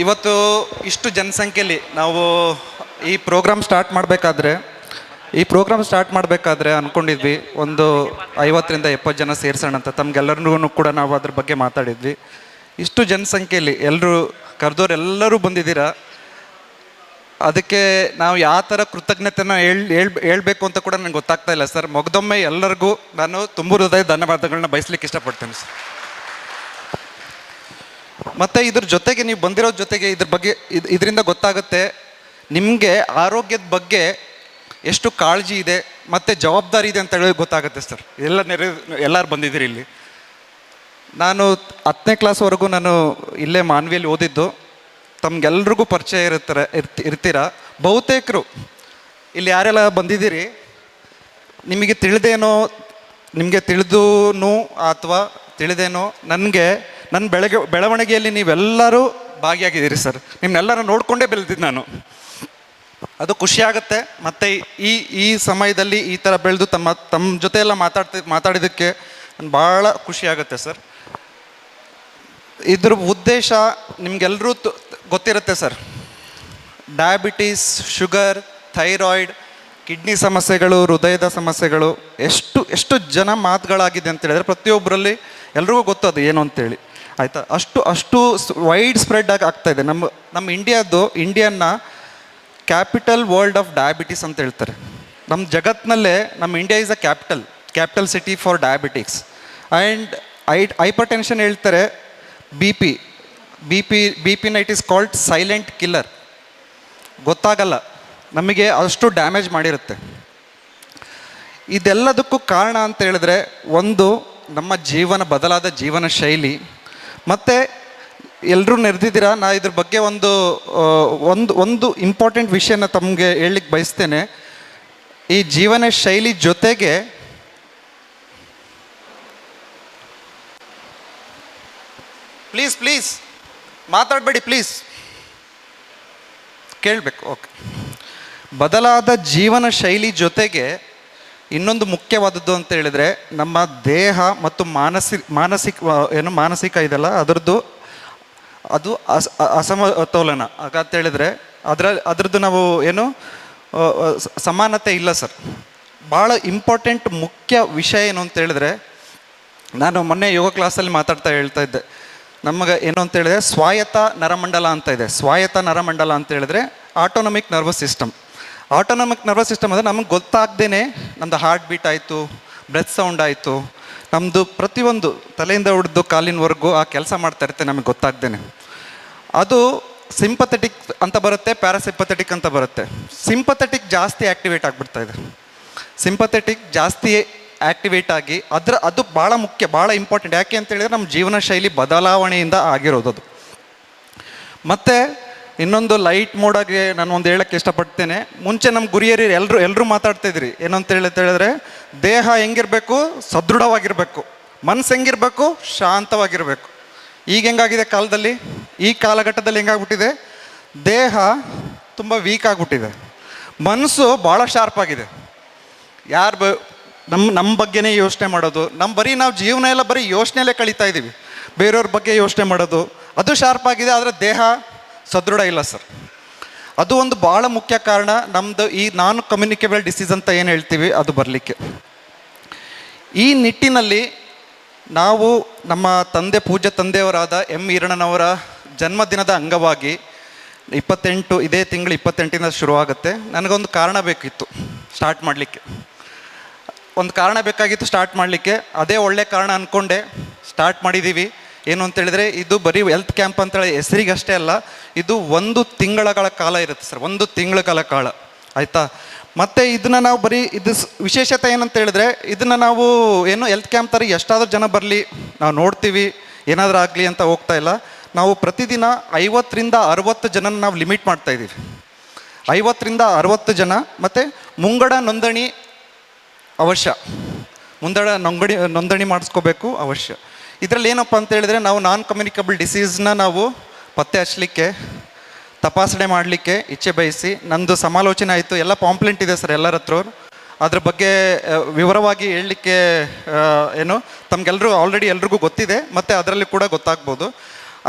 ಇವತ್ತು ಇಷ್ಟು ಜನಸಂಖ್ಯೆಯಲ್ಲಿ ನಾವು ಈ ಪ್ರೋಗ್ರಾಮ್ ಸ್ಟಾರ್ಟ್ ಮಾಡಬೇಕಾದ್ರೆ ಅಂದ್ಕೊಂಡಿದ್ವಿ ಒಂದು 50ರಿಂದ 70 ಜನ ಸೇರಿಸೋಣ ಅಂತ. ತಮ್ಗೆಲ್ಲರಿಗೂ ಕೂಡ ನಾವು ಅದ್ರ ಬಗ್ಗೆ ಮಾತಾಡಿದ್ವಿ. ಇಷ್ಟು ಜನಸಂಖ್ಯೆಯಲ್ಲಿ ಎಲ್ಲರೂ ಕರೆದೋರೆಲ್ಲರೂ ಬಂದಿದ್ದೀರಾ. ಅದಕ್ಕೆ ನಾವು ಯಾವ ಥರ ಕೃತಜ್ಞತೆನ ಹೇಳ್ಬೇಕು ಅಂತ ಕೂಡ ನನಗೆ ಗೊತ್ತಾಗ್ತಾ ಇಲ್ಲ ಸರ್. ಮೊದಲೊಮ್ಮೆ ಎಲ್ಲರಿಗೂ ನಾನು ತುಂಬ ಹೃದಯ ಧನ್ಯವಾದಗಳನ್ನ ಬಯಸ್ಲಿಕ್ಕೆ ಇಷ್ಟಪಡ್ತೇನೆ ಸರ್. ಮತ್ತು ಇದ್ರ ಜೊತೆಗೆ ನೀವು ಬಂದಿರೋ ಜೊತೆಗೆ ಇದ್ರ ಬಗ್ಗೆ ಇದರಿಂದ ಗೊತ್ತಾಗುತ್ತೆ ನಿಮಗೆ ಆರೋಗ್ಯದ ಬಗ್ಗೆ ಎಷ್ಟು ಕಾಳಜಿ ಇದೆ ಮತ್ತು ಜವಾಬ್ದಾರಿ ಇದೆ ಅಂತ ಹೇಳಿ ಗೊತ್ತಾಗುತ್ತೆ ಸರ್. ಎಲ್ಲರೂ ಬಂದಿದ್ದೀರಿ ಇಲ್ಲಿ. ನಾನು 10ನೇ ಕ್ಲಾಸ್ವರೆಗೂ ನಾನು ಇಲ್ಲೇ ಮಾನ್ವಿಯಲ್ಲಿ ಓದಿದ್ದು. ತಮ್ಗೆಲ್ರಿಗೂ ಪರಿಚಯ ಇರ್ತೀರಾ. ಬಹುತೇಕರು ಇಲ್ಲಿ ಯಾರೆಲ್ಲ ಬಂದಿದ್ದೀರಿ ನಿಮಗೆ ತಿಳಿದೂ ಅಥವಾ ತಿಳಿದೇನೋ ನನ್ನ ಬೆಳವಣಿಗೆಯಲ್ಲಿ ನೀವೆಲ್ಲರೂ ಭಾಗಿಯಾಗಿದ್ದೀರಿ ಸರ್. ನಿಮ್ಮೆಲ್ಲರೂ ನೋಡಿಕೊಂಡೇ ಬೆಳೆದಿದ್ದು ನಾನು. ಅದು ಖುಷಿಯಾಗುತ್ತೆ. ಮತ್ತು ಈ ಸಮಯದಲ್ಲಿ ಈ ಥರ ಬೆಳೆದು ತಮ್ಮ ಜೊತೆ ಎಲ್ಲ ಮಾತಾಡಿದ್ದಕ್ಕೆ ಭಾಳ ಖುಷಿಯಾಗುತ್ತೆ ಸರ್. ಇದ್ರ ಉದ್ದೇಶ ನಿಮಗೆಲ್ಲರೂ ಗೊತ್ತಿರುತ್ತೆ sir. Diabetes, sugar, thyroid, kidney ಸಮಸ್ಯೆಗಳು, ಹೃದಯದ ಸಮಸ್ಯೆಗಳು ಎಷ್ಟು ಜನ ಮಾತುಗಳಾಗಿದೆ ಅಂತ ಹೇಳಿದ್ರೆ ಪ್ರತಿಯೊಬ್ಬರಲ್ಲಿ ಎಲ್ರಿಗೂ ಗೊತ್ತದು ಏನು ಅಂತೇಳಿ, ಆಯಿತಾ. ಅಷ್ಟು ವೈಡ್ ಸ್ಪ್ರೆಡ್ ಆಗ್ತಾಯಿದೆ. ನಮ್ಮ ಇಂಡಿಯನ್ನ ಕ್ಯಾಪಿಟಲ್ ವರ್ಲ್ಡ್ ಆಫ್ ಡಯಾಬಿಟೀಸ್ ಅಂತ ಹೇಳ್ತಾರೆ. ನಮ್ಮ ಜಗತ್ತಿನಲ್ಲೇ ನಮ್ಮ India is a capital city for diabetics. And hypertension ಹೇಳ್ತಾರೆ. ಬಿ ಪಿನ it is called silent killer. ಗೊತ್ತಾಗಲ್ಲ ನಮಗೆ, ಅಷ್ಟು ಡ್ಯಾಮೇಜ್ ಮಾಡಿರುತ್ತೆ. ಇದೆಲ್ಲದಕ್ಕೂ ಕಾರಣ ಅಂತ ಹೇಳಿದ್ರೆ ಒಂದು ನಮ್ಮ ಬದಲಾದ ಜೀವನ ಶೈಲಿ. ಮತ್ತು ಎಲ್ಲರೂ ನೆರೆದಿದ್ದೀರಾ. ನಾ ಇದ್ರ ಬಗ್ಗೆ ಒಂದು ಇಂಪಾರ್ಟೆಂಟ್ ವಿಷಯನ ತಮಗೆ ಹೇಳಲಿಕ್ಕೆ ಬಯಸ್ತೇನೆ. ಈ ಜೀವನ ಶೈಲಿ ಜೊತೆಗೆ ಪ್ಲೀಸ್ ಮಾತಾಡಬೇಡಿ, ಪ್ಲೀಸ್ ಕೇಳಬೇಕು. ಓಕೆ. ಬದಲಾದ ಜೀವನ ಶೈಲಿ ಜೊತೆಗೆ ಇನ್ನೊಂದು ಮುಖ್ಯವಾದದ್ದು ಅಂತ ಹೇಳಿದರೆ ನಮ್ಮ ದೇಹ ಮತ್ತು ಮಾನಸಿಕ ಇದೆಲ್ಲ ಅದು ಅಸಮತೋಲನ ಅಂತ ಹೇಳಿದರೆ ಅದರದ್ದು ನಾವು ಸಮಾನತೆ ಇಲ್ಲ ಸರ್. ಭಾಳ ಇಂಪಾರ್ಟೆಂಟ್ ಮುಖ್ಯ ವಿಷಯ ಏನು ಅಂತ ಹೇಳಿದ್ರೆ, ನಾನು ಮೊನ್ನೆ ಯೋಗ ಕ್ಲಾಸಲ್ಲಿ ಹೇಳ್ತಾ ಇದ್ದೆ. ನಮಗೆ ಏನು ಅಂತ ಹೇಳಿದ್ರೆ ಸ್ವಾಯತ್ತ ನರಮಂಡಲ ಅಂತ ಇದೆ. ಸ್ವಾಯತ್ತ ನರಮಂಡಲ ಅಂತ ಹೇಳಿದ್ರೆ ಆಟೋನಮಿಕ್ ನರ್ವಸ್ ಸಿಸ್ಟಮ್ ಅಂದರೆ ನಮಗೆ ಗೊತ್ತಾಗ್ದೇ ನಮ್ಮದು ಹಾರ್ಟ್ ಬೀಟ್ ಆಯಿತು, ಬ್ರೆತ್ ಸೌಂಡ್ ಆಯಿತು, ನಮ್ಮದು ಪ್ರತಿಯೊಂದು ತಲೆಯಿಂದ ಹಿಡಿದು ಕಾಲಿನವರೆಗೂ ಆ ಕೆಲಸ ಮಾಡ್ತಾ ಇರುತ್ತೆ ನಮಗೆ ಗೊತ್ತಾಗ್ದೇ. ಅದು ಸಿಂಪಥೆಟಿಕ್ ಅಂತ ಬರುತ್ತೆ, ಪ್ಯಾರಾಸಿಂಪಥೆಟಿಕ್ ಅಂತ ಬರುತ್ತೆ. ಸಿಂಪಥೆಟಿಕ್ ಜಾಸ್ತಿ ಆ್ಯಕ್ಟಿವೇಟ್ ಆಗಿಬಿಡ್ತಾಯಿದೆ. ಸಿಂಪಥೆಟಿಕ್ ಜಾಸ್ತಿ ಆ್ಯಕ್ಟಿವೇಟ್ ಆಗಿ ಅದು ಭಾಳ ಮುಖ್ಯ, ಭಾಳ ಇಂಪಾರ್ಟೆಂಟ್. ಯಾಕೆ ಅಂತ ಹೇಳಿದ್ರೆ ನಮ್ಮ ಜೀವನ ಶೈಲಿ ಬದಲಾವಣೆಯಿಂದ ಆಗಿರೋದು ಅದು. ಮತ್ತು ಇನ್ನೊಂದು ಲೈಟ್ ಮೋಡಾಗಿ ನಾನು ಒಂದು ಹೇಳೋಕ್ಕೆ ಇಷ್ಟಪಡ್ತೇನೆ. ಮುಂಚೆ ನಮ್ಮ ಗುರಿಯರು ಎಲ್ಲರೂ ಮಾತಾಡ್ತಾಯಿದ್ರಿ ಏನು ಅಂತ ಹೇಳಿದ್ರೆ ದೇಹ ಹೆಂಗಿರಬೇಕು, ಸದೃಢವಾಗಿರಬೇಕು, ಮನಸ್ಸು ಹೆಂಗಿರಬೇಕು, ಶಾಂತವಾಗಿರಬೇಕು. ಈಗ ಹೆಂಗಾಗಿದೆ ಕಾಲದಲ್ಲಿ, ಈ ಕಾಲಘಟ್ಟದಲ್ಲಿ ಹೆಂಗಾಗ್ಬಿಟ್ಟಿದೆ, ದೇಹ ತುಂಬ ವೀಕ್ ಆಗಿಬಿಟ್ಟಿದೆ, ಮನಸ್ಸು ಭಾಳ ಶಾರ್ಪ್ ಆಗಿದೆ. ನಮ್ಮ ಬಗ್ಗೆನೇ ಯೋಚನೆ ಮಾಡೋದು, ನಾವು ಜೀವನ ಎಲ್ಲ ಬರೀ ಯೋಚನೆಯಲ್ಲೇ ಕಳೀತಾ ಇದ್ದೀವಿ. ಬೇರೆಯವ್ರ ಬಗ್ಗೆ ಯೋಚನೆ ಮಾಡೋದು, ಅದು ಶಾರ್ಪ್ ಆಗಿದೆ, ಆದರೆ ದೇಹ ಸದೃಢ ಇಲ್ಲ ಸರ್. ಅದು ಒಂದು ಭಾಳ ಮುಖ್ಯ ಕಾರಣ ನಮ್ಮದು ಈ ನಾನ್ ಕಮ್ಯುನಿಕೇಬಲ್ ಡಿಸೀಸ್ ಅಂತ ಏನು ಹೇಳ್ತೀವಿ ಅದು ಬರಲಿಕ್ಕೆ. ಈ ನಿಟ್ಟಿನಲ್ಲಿ ನಾವು ನಮ್ಮ ಪೂಜ್ಯ ತಂದೆಯವರಾದ ಎಂ ಈರಣ್ಣನವರ ಜನ್ಮದಿನದ ಅಂಗವಾಗಿ ಇದೇ ತಿಂಗಳು 28ರಿಂದ ಶುರುವಾಗುತ್ತೆ. ನನಗೊಂದು ಕಾರಣ ಬೇಕಿತ್ತು ಸ್ಟಾರ್ಟ್ ಮಾಡಲಿಕ್ಕೆ. ಅದೇ ಒಳ್ಳೆ ಕಾರಣ ಅಂದ್ಕೊಂಡೆ ಸ್ಟಾರ್ಟ್ ಮಾಡಿದ್ದೀವಿ. ಏನು ಅಂತೇಳಿದರೆ ಇದು ಬರೀ ಹೆಲ್ತ್ ಕ್ಯಾಂಪ್ ಅಂತೇಳಿ ಹೆಸರಿಗಷ್ಟೇ ಅಲ್ಲ, ಇದು 1 ತಿಂಗಳ ಕಾಲ ಇರುತ್ತೆ ಸರ್. 1 ತಿಂಗಳ ಕಾಲ, ಆಯಿತಾ. ಮತ್ತು ಇದನ್ನು ನಾವು ವಿಶೇಷತೆ ಏನಂತ ಹೇಳಿದ್ರೆ ಇದನ್ನು ನಾವು ಹೆಲ್ತ್ ಕ್ಯಾಂಪ್ ಥರ ಎಷ್ಟಾದರೂ ಜನ ಬರಲಿ ನಾವು ನೋಡ್ತೀವಿ, ಏನಾದರೂ ಆಗಲಿ ಅಂತ ಹೋಗ್ತಾ ಇಲ್ಲ. ನಾವು ಪ್ರತಿದಿನ 50ರಿಂದ 60 ಜನನ ನಾವು ಲಿಮಿಟ್ ಮಾಡ್ತಾಯಿದ್ದೀವಿ. 50ರಿಂದ 60 ಜನ. ಮತ್ತು ಮುಂಗಡ ನೋಂದಣಿ ಅವಶ್ಯ, ನೋಂದಣಿ ಮಾಡಿಸ್ಕೋಬೇಕು ಅವಶ್ಯ. ಇದರಲ್ಲಿ ಏನಪ್ಪ ಅಂತ ಹೇಳಿದ್ರೆ ನಾವು ನಾನ್ ಕಮ್ಯುನಿಕಬಲ್ ಡಿಸೀಸ್ನ ನಾವು ಪತ್ತೆ ಹಚ್ಚಲಿಕ್ಕೆ, ತಪಾಸಣೆ ಮಾಡಲಿಕ್ಕೆ ಇಚ್ಛೆ ಬಯಸಿ ನಂದು ಸಮಾಲೋಚನೆ ಆಯಿತು. ಎಲ್ಲ ಪಾಂಪ್ಲೆಂಟ್ ಇದೆ ಸರ್ ಎಲ್ಲರ ಹತ್ರ. ಅದ್ರ ಬಗ್ಗೆ ವಿವರವಾಗಿ ಹೇಳಲಿಕ್ಕೆ ತಮಗೆಲ್ಲರೂ ಆಲ್ರೆಡಿ ಎಲ್ರಿಗೂ ಗೊತ್ತಿದೆ, ಮತ್ತು ಅದರಲ್ಲಿ ಕೂಡ ಗೊತ್ತಾಗ್ಬೋದು.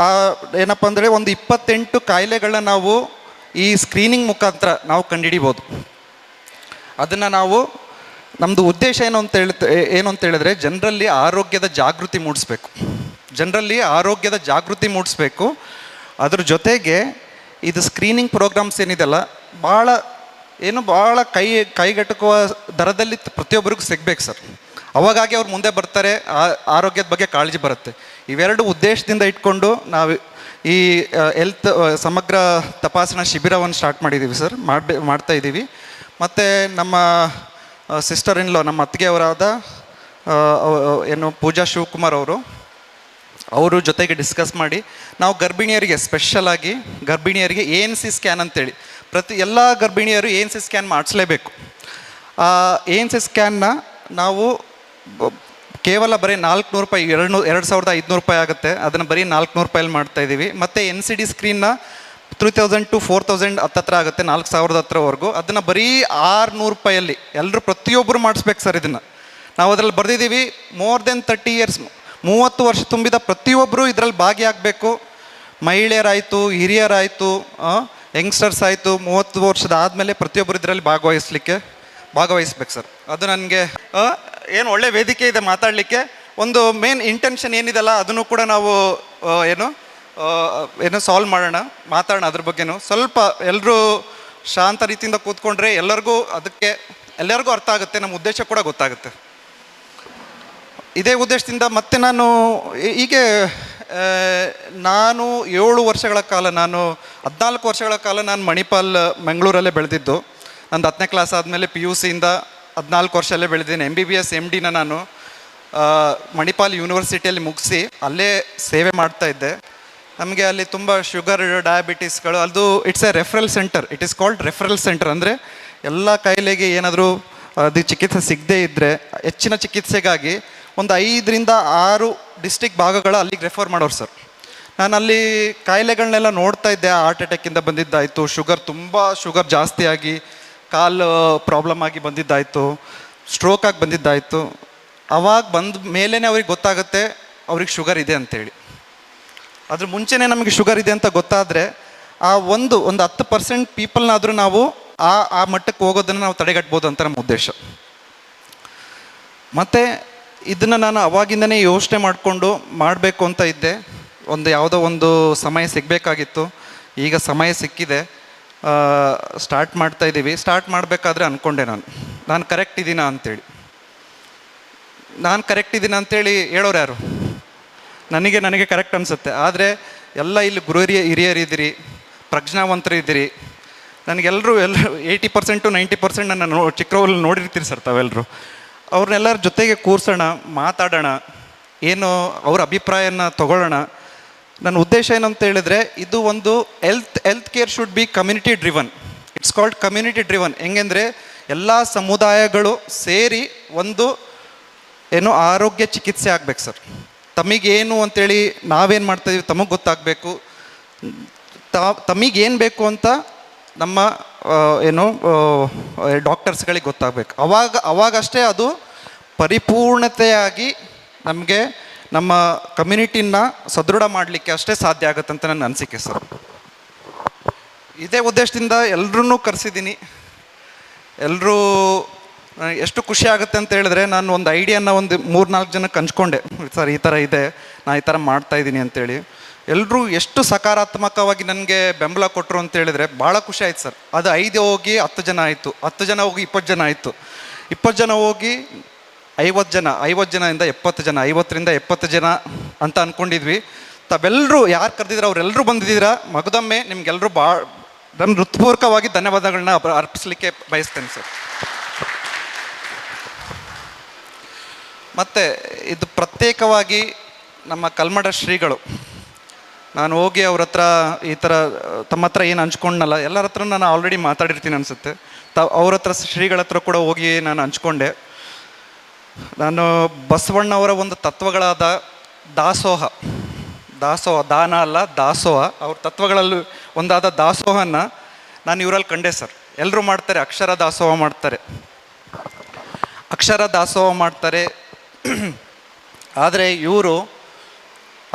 ಏನಪ್ಪ ಅಂದರೆ ಒಂದು 28 ಕಾಯಿಲೆಗಳನ್ನ ನಾವು ಈ ಸ್ಕ್ರೀನಿಂಗ್ ಮುಖಾಂತರ ನಾವು ಕಂಡುಹಿಡಿಬೋದು. ಅದನ್ನು ನಾವು ನಮ್ಮದು ಉದ್ದೇಶ ಏನು ಅಂತ ಹೇಳಿದ್ರೆ ಜನರಲ್ಲಿ ಆರೋಗ್ಯದ ಜಾಗೃತಿ ಮೂಡಿಸ್ಬೇಕು. ಅದ್ರ ಜೊತೆಗೆ ಇದು ಸ್ಕ್ರೀನಿಂಗ್ ಪ್ರೋಗ್ರಾಮ್ಸ್ ಏನಿದೆಲ್ಲ ಭಾಳ ಕೈಗೆಟುಕುವ ದರದಲ್ಲಿ ಪ್ರತಿಯೊಬ್ಬರಿಗೂ ಸಿಗ್ಬೇಕು ಸರ್. ಅವಾಗಾಗಿ ಅವ್ರು ಮುಂದೆ ಬರ್ತಾರೆ, ಆರೋಗ್ಯದ ಬಗ್ಗೆ ಕಾಳಜಿ ಬರುತ್ತೆ. ಇವೆರಡು ಉದ್ದೇಶದಿಂದ ಇಟ್ಕೊಂಡು ನಾವು ಈ ಸಮಗ್ರ ತಪಾಸಣಾ ಶಿಬಿರವನ್ನು ಸ್ಟಾರ್ಟ್ ಮಾಡಿದ್ದೀವಿ ಸರ್, ಮಾಡ್ತಾ ಇದ್ದೀವಿ. ಮತ್ತು ನಮ್ಮ ಸಿಸ್ಟರ್ ಇನ್ ಲಾ, ನಮ್ಮ ಅತ್ತಿಗೆಯವರಾದ ಪೂಜಾ ಶಿವಕುಮಾರ್ ಅವರು ಜೊತೆಗೆ ಡಿಸ್ಕಸ್ ಮಾಡಿ ನಾವು ಗರ್ಭಿಣಿಯರಿಗೆ ಸ್ಪೆಷಲಾಗಿ ಗರ್ಭಿಣಿಯರಿಗೆ ANC ಸ್ಕ್ಯಾನ್ ಅಂತೇಳಿ ಎಲ್ಲ ಗರ್ಭಿಣಿಯರು ANC ಸ್ಕ್ಯಾನ್ ಮಾಡಿಸ್ಲೇಬೇಕು. ಆ ANC ಸ್ಕ್ಯಾನ್ನ ನಾವು ಕೇವಲ ಬರೀ 400 ರೂಪಾಯಿ, 2,500 ರೂಪಾಯಿ ಆಗುತ್ತೆ. ಅದನ್ನು ಬರೀ 400 ರೂಪಾಯಲ್ಲಿ ಮಾಡ್ತಾಯಿದ್ದೀವಿ. ಮತ್ತು NCD ಸ್ಕ್ರೀನ್ನ 3,000 to 4,000 ಹತ್ತತ್ರ ಆಗುತ್ತೆ, 4,000 ಹತ್ರವರೆಗೂ. ಅದನ್ನು ಬರೀ 600 ರೂಪಾಯಲ್ಲಿ ಪ್ರತಿಯೊಬ್ಬರು ಮಾಡಿಸ್ಬೇಕು ಸರ್. ಇದನ್ನು ನಾವು ಅದರಲ್ಲಿ ಬರೆದಿದ್ದೀವಿ, ಮೋರ್ ದೆನ್ 30 ಇಯರ್ಸ್, 30 ವರ್ಷ ತುಂಬಿದ ಪ್ರತಿಯೊಬ್ಬರು ಇದರಲ್ಲಿ ಭಾಗಿಯಾಗಬೇಕು. ಮಹಿಳೆಯರಾಯಿತು, ಹಿರಿಯರಾಯಿತು, ಯಂಗ್ಸ್ಟರ್ಸ್ ಆಯಿತು, 30 ವರ್ಷದ ಆದಮೇಲೆ ಪ್ರತಿಯೊಬ್ಬರು ಇದರಲ್ಲಿ ಭಾಗವಹಿಸ್ಬೇಕು ಸರ್. ಅದು ನನಗೆ ಏನು ಒಳ್ಳೆ ವೇದಿಕೆ ಇದೆ ಮಾತಾಡಲಿಕ್ಕೆ. ಒಂದು ಮೇನ್ ಇಂಟೆನ್ಷನ್ ಏನಿದೆಲ್ಲ ಅದನ್ನು ಕೂಡ ನಾವು ಏನು ಸಾಲ್ವ್ ಮಾತಾಡೋಣ ಅದ್ರ ಬಗ್ಗೆನೂ. ಸ್ವಲ್ಪ ಎಲ್ಲರೂ ಶಾಂತ ರೀತಿಯಿಂದ ಕೂತ್ಕೊಂಡ್ರೆ ಎಲ್ಲರಿಗೂ ಅರ್ಥ ಆಗುತ್ತೆ, ನಮ್ಮ ಉದ್ದೇಶ ಕೂಡ ಗೊತ್ತಾಗುತ್ತೆ. ಇದೇ ಉದ್ದೇಶದಿಂದ ಮತ್ತೆ ನಾನು 7 ವರ್ಷಗಳ ಕಾಲ 14 ವರ್ಷಗಳ ಕಾಲ ಮಣಿಪಾಲ್ ಮಂಗಳೂರಲ್ಲೇ ಬೆಳೆದಿದ್ದು. ನಂದು 10ನೇ ಕ್ಲಾಸ್ ಆದಮೇಲೆ PUCಯಿಂದ 14 ವರ್ಷ ಅಲ್ಲೇ ಬೆಳೆದಿದ್ದೀನಿ. MBBS MDನ ನಾನು ಮಣಿಪಾಲ್ ಯೂನಿವರ್ಸಿಟಿಯಲ್ಲಿ ಮುಗಿಸಿ ಅಲ್ಲೇ ಸೇವೆ ಮಾಡ್ತಾಯಿದ್ದೆ. ನಮಗೆ ಅಲ್ಲಿ ತುಂಬ ಶುಗರ್, ಡಯಾಬಿಟೀಸ್ಗಳು, ಅದು it's A referral centre. It is called referral centre. ಅಂದರೆ ಎಲ್ಲ ಕಾಯಿಲೆಗೆ ಏನಾದರೂ ಅದು ಚಿಕಿತ್ಸೆ ಸಿಗದೇ ಇದ್ದರೆ ಹೆಚ್ಚಿನ ಚಿಕಿತ್ಸೆಗಾಗಿ ಒಂದು 5 ರಿಂದ 6 ಡಿಸ್ಟಿಕ್ ಭಾಗಗಳು ಅಲ್ಲಿಗೆ ರೆಫರ್ ಮಾಡೋರು ಸರ್. ನಾನು ಅಲ್ಲಿ ಕಾಯಿಲೆಗಳನ್ನೆಲ್ಲ ನೋಡ್ತಾ ಇದ್ದೆ. ಹಾರ್ಟ್ ಅಟ್ಯಾಕಿಂದ ಬಂದಿದ್ದಾಯಿತು, ಶುಗರ್ ಜಾಸ್ತಿ ಆಗಿ ಕಾಲು ಪ್ರಾಬ್ಲಮ್ ಆಗಿ ಬಂದಿದ್ದಾಯಿತು, ಸ್ಟ್ರೋಕ್ ಆಗಿ ಬಂದಿದ್ದಾಯಿತು. ಅವಾಗ ಬಂದ ಮೇಲೇ ಅವ್ರಿಗೆ ಗೊತ್ತಾಗುತ್ತೆ ಅವ್ರಿಗೆ ಶುಗರ್ ಇದೆ ಅಂತೇಳಿ. ಅದ್ರ ಮುಂಚೆನೇ ನಮಗೆ ಶುಗರ್ ಇದೆ ಅಂತ ಗೊತ್ತಾದರೆ ಆ ಒಂದು 10% ಪೀಪಲ್ನಾದರೂ ನಾವು ಆ ಮಟ್ಟಕ್ಕೆ ಹೋಗೋದನ್ನು ನಾವು ತಡೆಗಟ್ಬೋದು ಅಂತ ನಮ್ಮ ಉದ್ದೇಶ. ಮತ್ತು ಇದನ್ನು ನಾನು ಅವಾಗಿಂದನೇ ಯೋಚನೆ ಮಾಡಿಕೊಂಡು ಮಾಡಬೇಕು ಅಂತ ಇದ್ದೆ. ಯಾವುದೋ ಒಂದು ಸಮಯ ಸಿಗಬೇಕಾಗಿತ್ತು, ಈಗ ಸಮಯ ಸಿಕ್ಕಿದೆ. ಸ್ಟಾರ್ಟ್ ಮಾಡ್ತಾಯಿದ್ದೀವಿ. ಸ್ಟಾರ್ಟ್ ಮಾಡಬೇಕಾದ್ರೆ ಅಂದ್ಕೊಂಡೆ ನಾನು ಕರೆಕ್ಟ್ ಇದ್ದೀನಾ ಅಂತೇಳಿ ಹೇಳೋರು ಯಾರು? ನನಗೆ ಕರೆಕ್ಟ್ ಅನಿಸುತ್ತೆ. ಆದರೆ ಎಲ್ಲ ಇಲ್ಲಿ ಹಿರಿಯರಿದ್ದೀರಿ, ಪ್ರಜ್ಞಾವಂತರು ಇದ್ದೀರಿ. ನನಗೆಲ್ಲರೂ 80% to 90% ನನ್ನ ಚಿಕ್ಕರಲ್ಲಿ ನೋಡಿರ್ತೀರಿ ಸರ್ ತಾವೆಲ್ಲರೂ. ಅವ್ರನ್ನೆಲ್ಲರ ಜೊತೆಗೆ ಕೂರ್ಸೋಣ, ಮಾತಾಡೋಣ, ಏನು ಅವ್ರ ಅಭಿಪ್ರಾಯನ ತಗೊಳ್ಳೋಣ. ನನ್ನ ಉದ್ದೇಶ ಏನಂತ ಹೇಳಿದ್ರೆ, ಇದು ಒಂದು health care should be community driven. It's called community driven. ಹೆಂಗೆಂದರೆ ಎಲ್ಲ ಸಮುದಾಯಗಳು ಸೇರಿ ಒಂದು ಆರೋಗ್ಯ ಚಿಕಿತ್ಸೆ ಆಗಬೇಕು ಸರ್. ತಮಗೇನು ಅಂತೇಳಿ ನಾವೇನು ಮಾಡ್ತಾಯಿದ್ದೀವಿ ತಮಗೆ ಗೊತ್ತಾಗಬೇಕು. ತಮಗೇನು ಬೇಕು ಅಂತ ನಮ್ಮ ಡಾಕ್ಟರ್ಸ್ಗಳಿಗೆ ಗೊತ್ತಾಗಬೇಕು. ಅವಾಗಷ್ಟೇ ಅದು ಪರಿಪೂರ್ಣತೆಯಾಗಿ ನಮಗೆ ನಮ್ಮ ಕಮ್ಯುನಿಟಿನ ಸದೃಢ ಮಾಡಲಿಕ್ಕೆ ಅಷ್ಟೇ ಸಾಧ್ಯ ಆಗುತ್ತಂತ ನನ್ನ ಅನಿಸಿಕೆ ಸರ್. ಇದೇ ಉದ್ದೇಶದಿಂದ ಎಲ್ಲರೂ ಕರೆಸಿದ್ದೀನಿ. ಎಲ್ಲರೂ ಎಷ್ಟು ಖುಷಿ ಆಗುತ್ತೆ ಅಂತ ಹೇಳಿದ್ರೆ, ನಾನು ಒಂದು ಐಡಿಯಾನ ಒಂದು 3-4 ಜನಕ್ಕೆ ಹಂಚ್ಕೊಂಡೆ. ಸರ್ ಈ ಥರ ಇದೆ, ನಾನು ಈ ಥರ ಮಾಡ್ತಾಯಿದ್ದೀನಿ ಅಂತೇಳಿ. ಎಲ್ಲರೂ ಎಷ್ಟು ಸಕಾರಾತ್ಮಕವಾಗಿ ನನಗೆ ಬೆಂಬಲ ಕೊಟ್ಟರು ಅಂತೇಳಿದರೆ ಭಾಳ ಖುಷಿ ಆಯ್ತು ಸರ್. ಅದು 5 ಹೋಗಿ 10 ಜನ ಆಯಿತು, 10 ಜನ ಹೋಗಿ 20 ಜನ ಆಯಿತು, 20 ಜನ ಹೋಗಿ 50 ಜನ, 50 ಜನದಿಂದ 70 ಜನ, 50ರಿಂದ 70 ಜನ ಅಂತ ಅಂದ್ಕೊಂಡಿದ್ವಿ. ತಾವೆಲ್ಲರೂ ಯಾರು ಕರೆದಿದ್ರೆ ಅವರೆಲ್ಲರೂ ಬಂದಿದ್ದೀರಾ. ಮಗದೊಮ್ಮೆ ನಿಮ್ಗೆಲ್ಲರೂ ನನ್ನ ಹೃತ್ಪೂರ್ವಕವಾಗಿ ಧನ್ಯವಾದಗಳನ್ನ ಅರ್ಪಿಸಲಿಕ್ಕೆ ಬಯಸ್ತೇನೆ ಸರ್. ಮತ್ತು ಇದು ಪ್ರತ್ಯೇಕವಾಗಿ ನಮ್ಮ ಕಲ್ಮಠ ಶ್ರೀಗಳು, ನಾನು ಹೋಗಿ ಅವ್ರ ಹತ್ರ ಈ ಥರ ತಮ್ಮ ಹತ್ರ ಏನು ಹಂಚ್ಕೊಂಡಲ್ಲ, ಎಲ್ಲರ ಹತ್ರ ನಾನು ಆಲ್ರೆಡಿ ಮಾತಾಡಿರ್ತೀನಿ ಅನಿಸುತ್ತೆ. ಅವ್ರ ಹತ್ರ ಶ್ರೀಗಳ ಹತ್ರ ಕೂಡ ಹೋಗಿ ನಾನು ಹಂಚ್ಕೊಂಡೆ. ನಾನು ಬಸವಣ್ಣವರ ಒಂದು ತತ್ವಗಳಾದ ದಾಸೋಹ, ದಾನ ಅಲ್ಲ ದಾಸೋಹ, ಅವ್ರ ತತ್ವಗಳಲ್ಲಿ ಒಂದಾದ ದಾಸೋಹನ ನಾನು ಇವರಲ್ಲಿ ಕಂಡೆ ಸರ್. ಎಲ್ಲರೂ ಮಾಡ್ತಾರೆ, ಅಕ್ಷರ ದಾಸೋಹ ಮಾಡ್ತಾರೆ. ಆದರೆ ಇವರು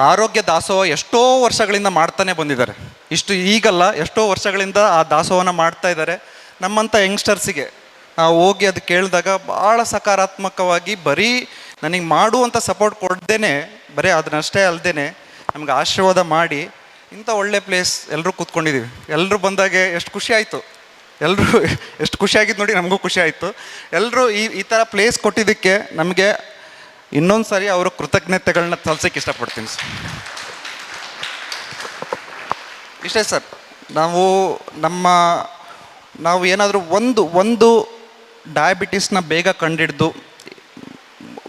ಆರೋಗ್ಯ ದಾಸೋಹ ಎಷ್ಟೋ ವರ್ಷಗಳಿಂದ ಮಾಡ್ತಾನೆ ಬಂದಿದ್ದಾರೆ. ಇಷ್ಟು ಈಗಲ್ಲ, ಎಷ್ಟೋ ವರ್ಷಗಳಿಂದ ಆ ದಾಸೋಹನ ಮಾಡ್ತಾ ಇದ್ದಾರೆ. ನಮ್ಮಂಥ ಯಂಗ್ಸ್ಟರ್ಸಿಗೆ ನಾವು ಹೋಗಿ ಅದು ಕೇಳಿದಾಗ ಭಾಳ ಸಕಾರಾತ್ಮಕವಾಗಿ ಬರೀ ನನಗೆ ಮಾಡುವಂಥ ಸಪೋರ್ಟ್ ಕೊಡ್ದೇನೆ, ಬರೀ ಅದನ್ನಷ್ಟೇ ಅಲ್ಲದೇ ನಮ್ಗೆ ಆಶೀರ್ವಾದ ಮಾಡಿ ಇಂಥ ಒಳ್ಳೆ ಪ್ಲೇಸ್ ಎಲ್ಲರೂ ಕೂತ್ಕೊಂಡಿದ್ದೀವಿ. ಎಲ್ಲರೂ ಬಂದಾಗೆ ಎಷ್ಟು ಖುಷಿ ಆಯಿತು. ಎಲ್ಲರೂ ಎಷ್ಟು ಖುಷಿಯಾಗಿದ್ದು ನೋಡಿ, ನಮಗೂ ಖುಷಿ ಆಯಿತು. ಎಲ್ಲರೂ ಈ ಥರ ಪ್ಲೇಸ್ ಕೊಟ್ಟಿದ್ದಕ್ಕೆ ನಮಗೆ ಇನ್ನೊಂದು ಸಾರಿ ಅವರು ಕೃತಜ್ಞತೆಗಳನ್ನ ಸಲ್ಲಿಸೋಕ್ಕೆ ಇಷ್ಟಪಡ್ತೀನಿ ಸರ್. ಇಷ್ಟೇ ಸರ್. ನಾವು ಏನಾದರೂ ಒಂದು ಡಯಾಬಿಟೀಸ್ನ ಬೇಗ ಕಂಡಿಡ್ದು,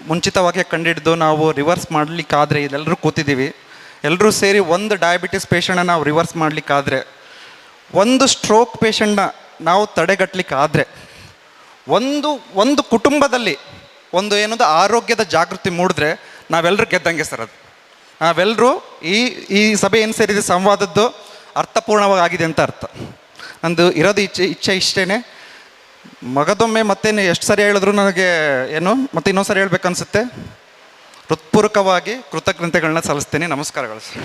ಮುಂಚಿತವಾಗಿ ಕಂಡಿಡ್ದು ನಾವು ರಿವರ್ಸ್ ಮಾಡಲಿಕ್ಕಾದರೆ, ಇದೆಲ್ಲರೂ ಕೂತಿದ್ದೀವಿ, ಎಲ್ಲರೂ ಸೇರಿ ಒಂದು ಡಯಾಬಿಟಿಸ್ ಪೇಷಂಟನ್ನ ನಾವು ರಿವರ್ಸ್ ಮಾಡಲಿಕ್ಕಾದರೆ, ಒಂದು ಸ್ಟ್ರೋಕ್ ಪೇಷಂಟನ್ನ ನಾವು ತಡೆಗಟ್ಟಲಿಕ್ಕಾದರೆ, ಒಂದು ಕುಟುಂಬದಲ್ಲಿ ಏನದು ಆರೋಗ್ಯದ ಜಾಗೃತಿ ಮೂಡಿದ್ರೆ ನಾವೆಲ್ಲರೂ ಗೆದ್ದಂಗೆ ಸರ್. ಅದು ನಾವೆಲ್ಲರೂ ಈ ಸಭೆ ಏನು ಸೇರಿದೆ, ಸಂವಾದದ್ದು ಅರ್ಥಪೂರ್ಣವಾಗಿ ಆಗಿದೆ ಅಂತ ಅರ್ಥ. ನಂದು ಇರೋದು ಇಚ್ಛೆ ಇಷ್ಟೇ. ಮಗದೊಮ್ಮೆ ಮತ್ತೇನು ಎಷ್ಟು ಸರಿ ಹೇಳಿದ್ರು ನನಗೆ ಮತ್ತೆ ಇನ್ನೊಂದು ಸರಿ ಹೇಳ್ಬೇಕನ್ಸುತ್ತೆ. ಹೃತ್ಪೂರ್ವಕವಾಗಿ ಕೃತಜ್ಞತೆಗಳನ್ನ ಸಲ್ಲಿಸ್ತೇನೆ. ನಮಸ್ಕಾರಗಳು ಸರ್.